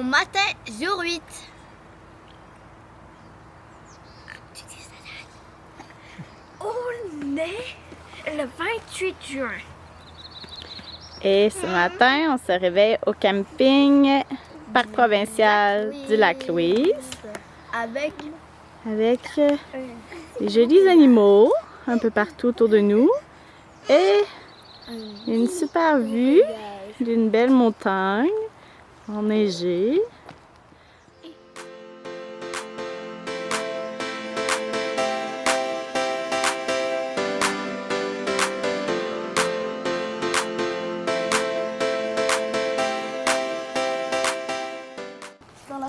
Bon matin, jour 8. On est le 28 juin. Et ce matin, on se réveille au camping Parc provincial du Lac-Louise Avec des jolis animaux un peu partout autour de nous et une super vue d'une belle montagne enneigée.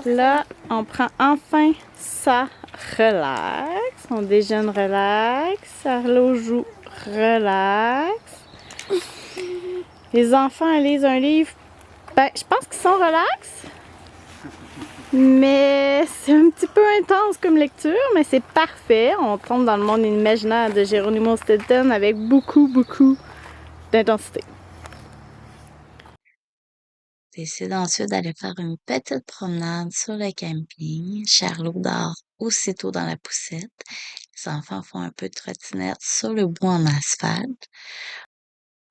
Là, on prend enfin ça relax. On déjeune relax. Arlo joue relax. Les enfants lisent un livre. Ben, je pense qu'ils sont relax. Mais c'est un petit peu intense comme lecture, mais c'est parfait. On tombe dans le monde imaginaire de Geronimo Stilton avec beaucoup d'intensité. Décide ensuite d'aller faire une petite promenade sur le camping. Charlot dort aussitôt dans la poussette. Les enfants font un peu de trottinette sur le bois en asphalte.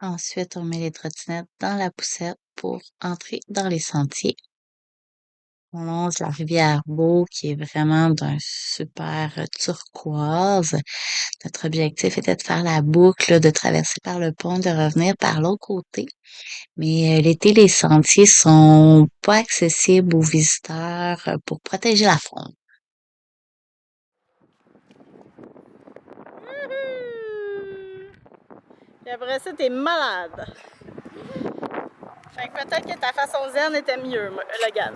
Ensuite, on met les trottinettes dans la poussette pour entrer dans les sentiers. On longe la rivière Beau, qui est vraiment d'un super turquoise. Notre objectif était de faire la boucle, de traverser par le pont, de revenir par l'autre côté. Mais l'été, les sentiers sont pas accessibles aux visiteurs pour protéger la faune. Et après ça, t'es malade. Fait que peut-être que ta façon zen était mieux, Logan.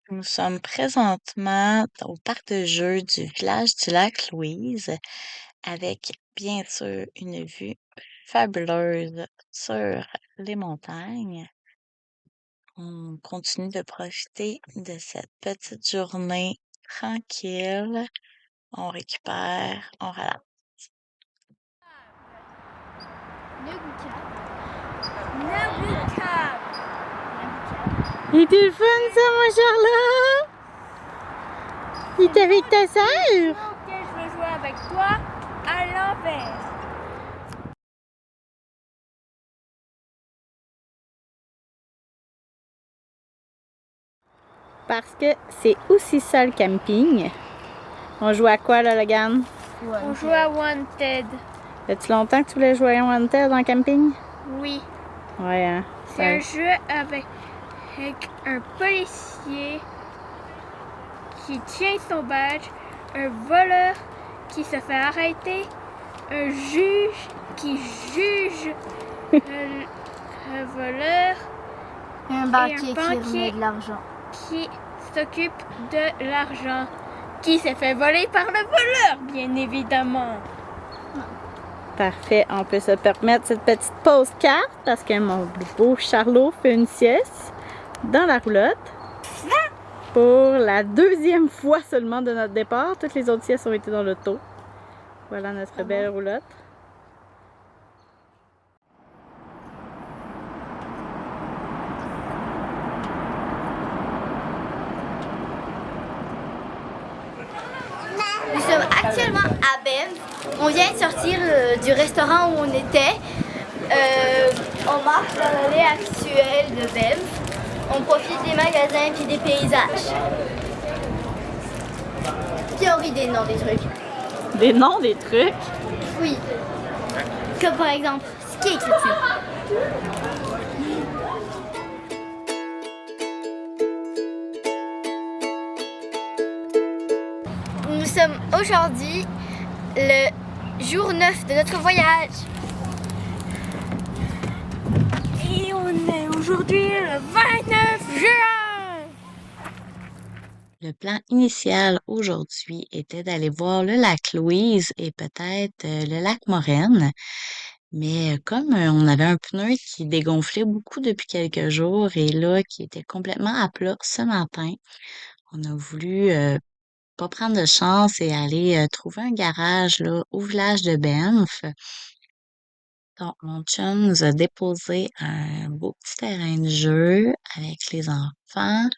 Nous sommes présentement au parc de jeux du village du Lac-Louise avec, bien sûr, une vue fabuleuse sur les montagnes. On continue de profiter de cette petite journée tranquille. On récupère, on relaxe. Il était le fun ça, mon Charlotte! Il était avec ta sœur? Ok, je veux jouer avec toi à l'envers. Parce que c'est aussi ça le camping. On joue à quoi là, Logan? On joue à Wanted. Fait-tu longtemps que tu voulais jouer à Wanted en camping? Oui. Ouais, hein? C'est un jeu avec un policier qui tient son badge, un voleur qui se fait arrêter, un juge qui juge le voleur Et un banquier qui remet de l'argent. qui s'occupe de l'argent qui s'est fait voler par le voleur, bien évidemment. Parfait, on peut se permettre cette petite pause carte parce que mon beau Charlot fait une sieste dans la roulotte. Pour la deuxième fois seulement de notre départ. Toutes les autres siestes ont été dans l'auto. Voilà notre belle roulotte. Nous sommes actuellement à Banff. On vient de sortir du restaurant où on était. On marche dans l'allée actuelle de Banff. On profite des magasins puis des paysages. Puis on rit des noms des trucs. Des noms des trucs. Oui. Comme par exemple, ce qui est écrit dessus. Nous sommes aujourd'hui le jour 9 de notre voyage. Et on est aujourd'hui le 29 juin. Le plan initial aujourd'hui était d'aller voir le lac Louise et peut-être le lac Moraine. Mais comme on avait un pneu qui dégonflait beaucoup depuis quelques jours et là, qui était complètement à plat ce matin, on a voulu pas prendre de chance et aller trouver un garage là, au village de Banff. Donc, mon chum nous a déposé un beau petit terrain de jeu avec les enfants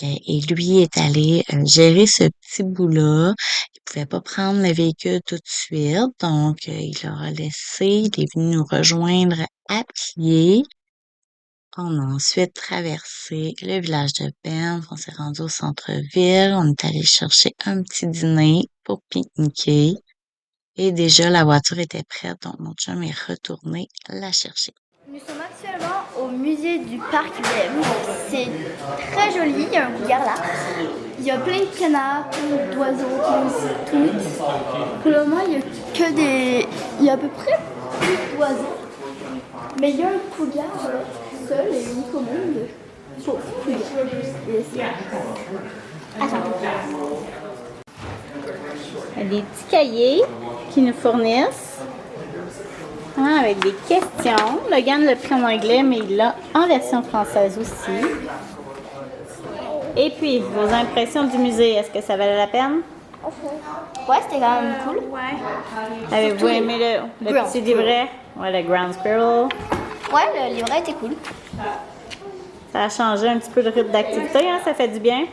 et lui est allé gérer ce petit bout-là. Il pouvait pas prendre le véhicule tout de suite, donc il l'aura laissé. Il est venu nous rejoindre à pied. On a ensuite traversé le village de Banff. On s'est rendu au centre-ville. On est allé chercher un petit dîner pour pique-niquer. Et déjà, la voiture était prête, donc mon chum est retourné la chercher. Nous sommes actuellement au musée du parc Banff. C'est très joli, il y a un couillard là. Il y a plein de canards, plein d'oiseaux, plein de tout. Pour le moment, il y a que des... Il y a à peu près plus d'oiseaux. Mais il y a un couillard seul et unique au monde. Pauvre couillard. Attends. Il y a des petits cahiers qui nous fournissent avec des questions. Logan l'a pris en anglais, mais il l'a en version française aussi. Et puis, vos impressions du musée, est-ce que ça valait la peine? Ouais, c'était quand même cool. Avez-vous aimé le petit livret? Ouais, le Ground Squirrel. Ouais, le livret était cool. Ça a changé un petit peu le rythme d'activité, hein? Ça fait du bien.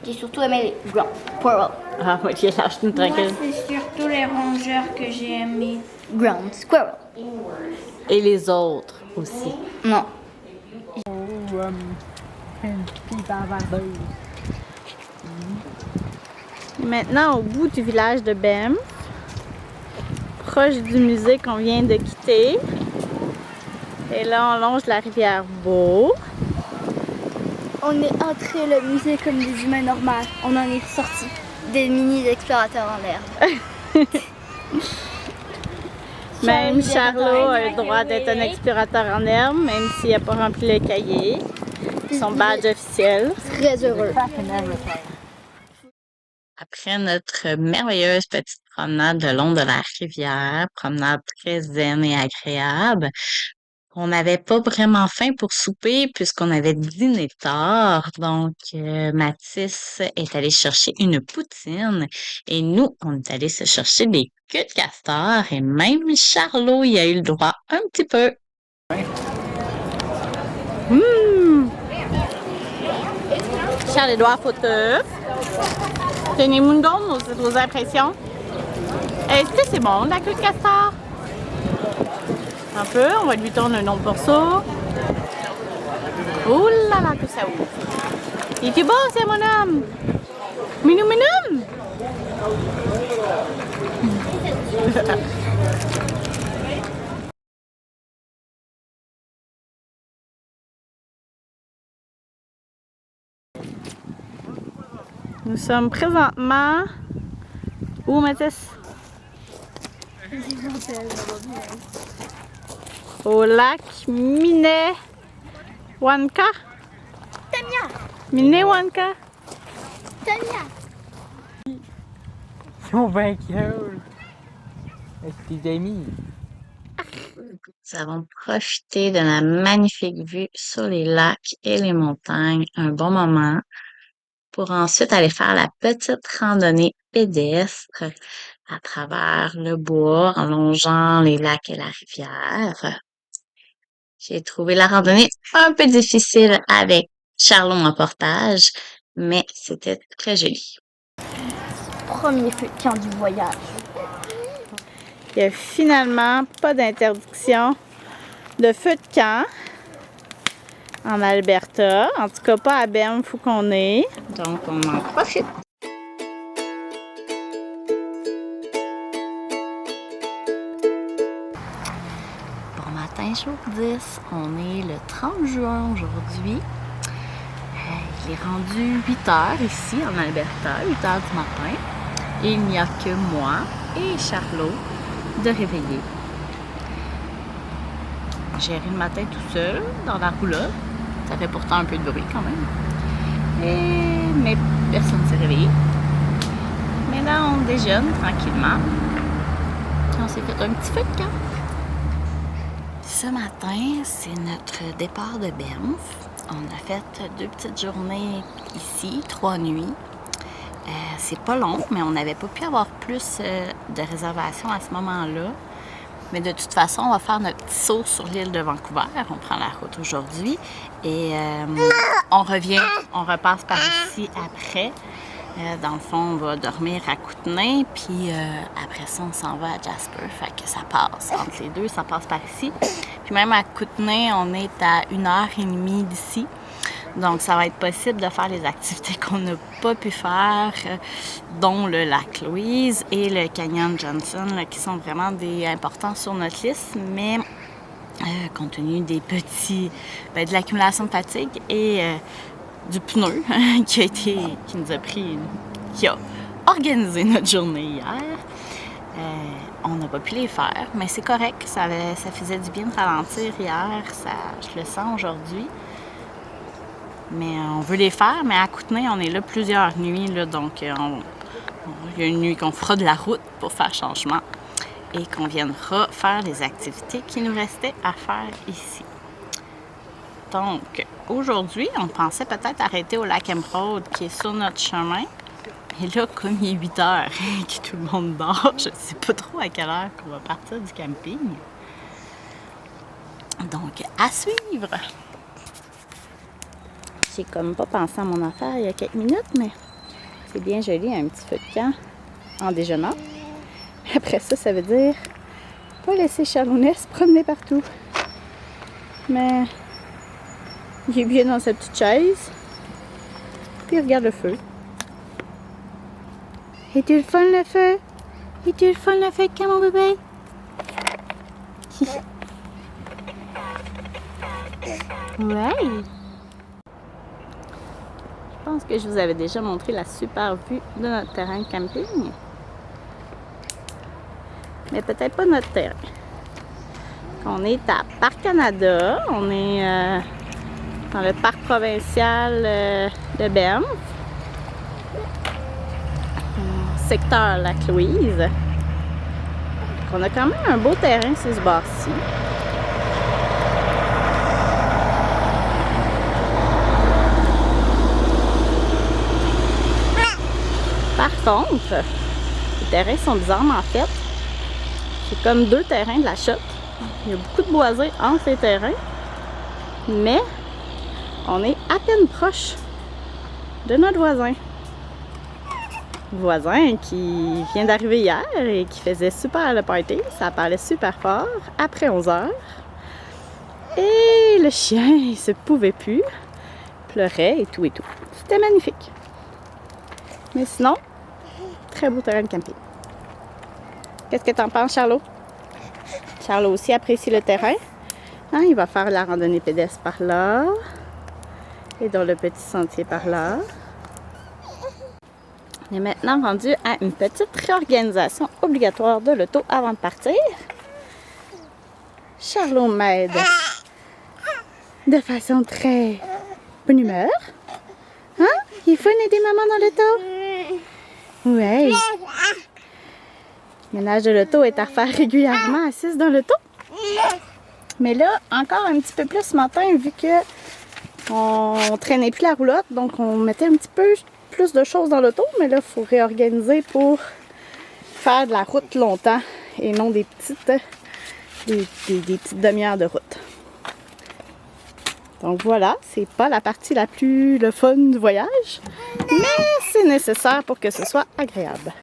J'ai surtout aimé les Ground Squirrel. Ah, ok, lâche-nous tranquille. C'est surtout les rongeurs que j'ai aimés. Ground Squirrel. Et les autres aussi. Non. Et maintenant, au bout du village de Banff, proche du musée qu'on vient de quitter. Et là, on longe la rivière Bow. On est entré le musée comme des humains normaux. On en est sorti des mini-explorateurs en l'air. Même Charlot a le droit d'être un explorateur en herbe, même s'il n'a pas rempli le cahier. Son badge officiel. Très heureux. Après notre merveilleuse petite promenade le long de la rivière, promenade très zen et agréable, on n'avait pas vraiment faim pour souper puisqu'on avait dîné tard. Donc, Mathis est allé chercher une poutine et nous, on est allé se chercher des queues de castor et même Charlot y a eu le droit un petit peu. Charles-Édouard Fauteux. Tenez Mundon, vos impressions. Est-ce que c'est bon, la queue de castor? Un peu, on va lui tourner un autre morceau. Oh là là, que ça ouvre. Il est beau, c'est mon homme. Minou, minou. Nous sommes présentement où, Mathis? Au lac Minnewanka. Tania! Minnewanka. Tania! Ils sont bien cute. Est-ce tes amis? Nous avons profité de la magnifique vue sur les lacs et les montagnes un bon moment pour ensuite aller faire la petite randonnée pédestre à travers le bois en longeant les lacs et la rivière. J'ai trouvé la randonnée un peu difficile avec Charlot en portage, mais c'était très joli. Premier feu de camp du voyage. Il n'y a finalement pas d'interdiction de feu de camp en Alberta. En tout cas, pas à Banff où qu'on est. Donc, on en profite. Bon matin, jour 10. On est le 30 juin aujourd'hui. Il est rendu 8 heures ici en Alberta, 8 heures du matin. Et il n'y a que moi et Charlot de réveiller. J'ai ri le matin tout seul dans la roulotte. Ça fait pourtant un peu de bruit quand même. Mais personne ne s'est réveillé. Mais là, on déjeune tranquillement. On s'est fait un petit feu de camp. Ce matin, c'est notre départ de Banff. On a fait 2 petites journées ici, 3 nuits. C'est pas long, mais on n'avait pas pu avoir plus de réservations à ce moment-là. Mais de toute façon, on va faire notre petit saut sur l'île de Vancouver. On prend la route aujourd'hui et on revient, on repasse par ici après. Dans le fond, on va dormir à Kootenay, puis après ça, on s'en va à Jasper. Fait que ça passe entre les deux, ça passe par ici. Puis même à Kootenay, on est à 1h30 d'ici. Donc, ça va être possible de faire les activités qu'on n'a pas pu faire, dont le lac Louise et le Canyon Johnson, là, qui sont vraiment importants sur notre liste, mais compte tenu des petits, de l'accumulation de fatigue et du pneu qui a organisé notre journée hier, on n'a pas pu les faire, mais c'est correct, ça faisait du bien de ralentir hier, je le sens aujourd'hui. Mais on veut les faire, mais à Kootenay, on est là plusieurs nuits, là, donc il y a une nuit qu'on fera de la route pour faire changement et qu'on viendra faire les activités qui nous restaient à faire ici. Donc, aujourd'hui, on pensait peut-être arrêter au lac Emerald qui est sur notre chemin. Et là, comme il est 8 heures et que tout le monde dort, je ne sais pas trop à quelle heure qu'on va partir du camping. Donc, à suivre! J'ai comme pas pensé à mon affaire il y a quelques minutes, mais c'est bien joli, un petit feu de camp en déjeunant. Après ça, ça veut dire pas laisser Charlounet se promener partout. Mais il est bien dans sa petite chaise, puis il regarde le feu. Es-tu le fun le feu? Es-tu le fun le feu de camp, mon bébé? Ouais! Je pense que je vous avais déjà montré la super vue de notre terrain de camping. Mais peut-être pas notre terrain. On est à Parc Canada. On est dans le parc provincial de Banff. Secteur Lac-Louise. On a quand même un beau terrain sur ce bord-ci. Par contre, les terrains sont bizarrement faits. C'est comme deux terrains de la chute. Il y a beaucoup de boisés entre les terrains. Mais on est à peine proche de notre voisin. Voisin qui vient d'arriver hier et qui faisait super le party. Ça parlait super fort après 11 heures. Et le chien, il se pouvait plus. Pleurait et tout et tout. C'était magnifique. Mais sinon, très beau terrain de camping. Qu'est-ce que t'en penses, Charlot? Charlot aussi apprécie le terrain. Hein, il va faire la randonnée pédestre par là. Et dans le petit sentier par là. On est maintenant rendu à une petite réorganisation obligatoire de l'auto avant de partir. Charlot m'aide de façon très bonne humeur. Hein? Il faut aider maman dans l'auto? Oui. Le ménage de l'auto est à faire régulièrement assise dans l'auto. Mais là, encore un petit peu plus ce matin, vu que on traînait plus la roulotte, donc on mettait un petit peu plus de choses dans l'auto, mais là, il faut réorganiser pour faire de la route longtemps et non des petites demi-heures de route. Donc voilà, c'est pas la partie la plus fun du voyage, mais c'est nécessaire pour que ce soit agréable.